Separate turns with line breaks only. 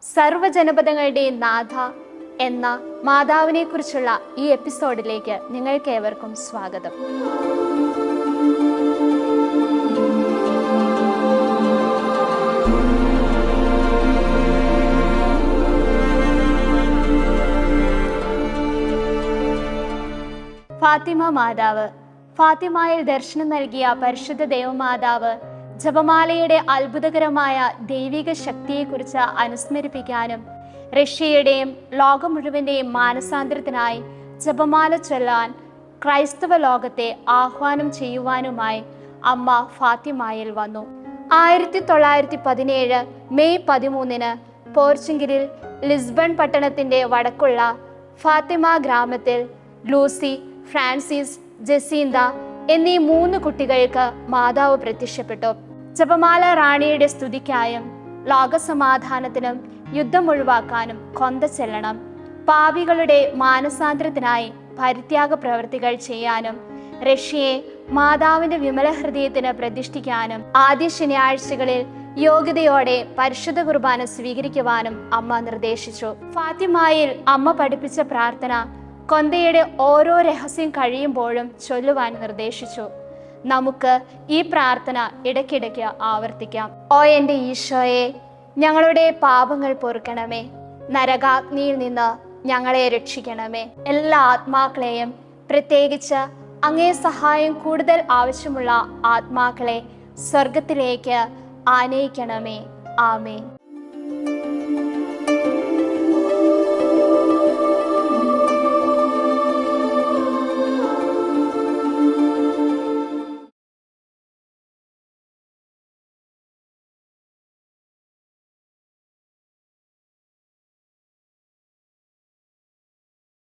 സർവ്വജനപദങ്ങളുടെയും നാഥ എന്ന മാതാവിനെ കുറിച്ചുള്ള ഈ എപ്പിസോഡിലേക്ക് നിങ്ങൾക്ക് ഏവർക്കും സ്വാഗതം. ഫാത്തിമ മാതാവ്. ഫാത്തിമയിൽ ദർശനം നൽകിയ പരിശുദ്ധ ദേവമാതാവ് ജപമാലയുടെ അത്ഭുതകരമായ ദൈവിക ശക്തിയെക്കുറിച്ച് അനുസ്മരിപ്പിക്കാനും റഷ്യയുടെയും ലോകം മുഴുവൻ്റെയും മാനസാന്തരത്തിനായി ജപമാല ചൊല്ലാൻ ക്രൈസ്തവ ലോകത്തെ ആഹ്വാനം ചെയ്യുവാനുമായി അമ്മ ഫാത്തിമയിൽ വന്നു. 1917 മെയ് 13 പോർച്ചുഗലിൽ ലിസ്ബൺ പട്ടണത്തിൻ്റെ വടക്കുള്ള ഫാത്തിമ ഗ്രാമത്തിൽ ലൂസി, ഫ്രാൻസിസ്, ജസീന്ത എന്നീ 3 കുട്ടികൾക്ക് മാതാവ് പ്രത്യക്ഷപ്പെട്ടു. ജപമാല റാണിയുടെ സ്തുതിക്കായും ലോകസമാധാനത്തിനും യുദ്ധം ഒഴിവാക്കാനും കൊന്ത ചെല്ലണം, പാപികളുടെ മാനസാന്തരത്തിനായി പരിത്യാഗ പ്രവൃത്തികൾ ചെയ്യാനും റഷ്യയെ മാതാവിന്റെ വിമല ഹൃദയത്തിന് പ്രതിഷ്ഠിക്കാനും ആദ്യ ശനിയാഴ്ചകളിൽ യോഗ്യതയോടെ പരിശുദ്ധ കുർബാന സ്വീകരിക്കുവാനും അമ്മ നിർദ്ദേശിച്ചു. ഫാത്തിമയിൽ അമ്മ പഠിപ്പിച്ച പ്രാർത്ഥന കൊന്തയുടെ ഓരോ രഹസ്യം കഴിയുമ്പോഴും ചൊല്ലുവാൻ നിർദ്ദേശിച്ചു. നമുക്ക് ഈ പ്രാർത്ഥന ഇടയ്ക്കിടയ്ക്ക് ആവർത്തിക്കാം. ഓ എൻ്റെ ഈശോയെ, ഞങ്ങളുടെ പാപങ്ങൾ പൊറുക്കണമേ, നരകാഗ്നിയിൽ നിന്ന് ഞങ്ങളെ രക്ഷിക്കണമേ. എല്ലാ ആത്മാക്കളെയും, പ്രത്യേകിച്ച് അങ്ങേ സഹായം കൂടുതൽ ആവശ്യമുള്ള ആത്മാക്കളെ സ്വർഗത്തിലേക്ക് ആനയിക്കണമേ. ആമേൻ.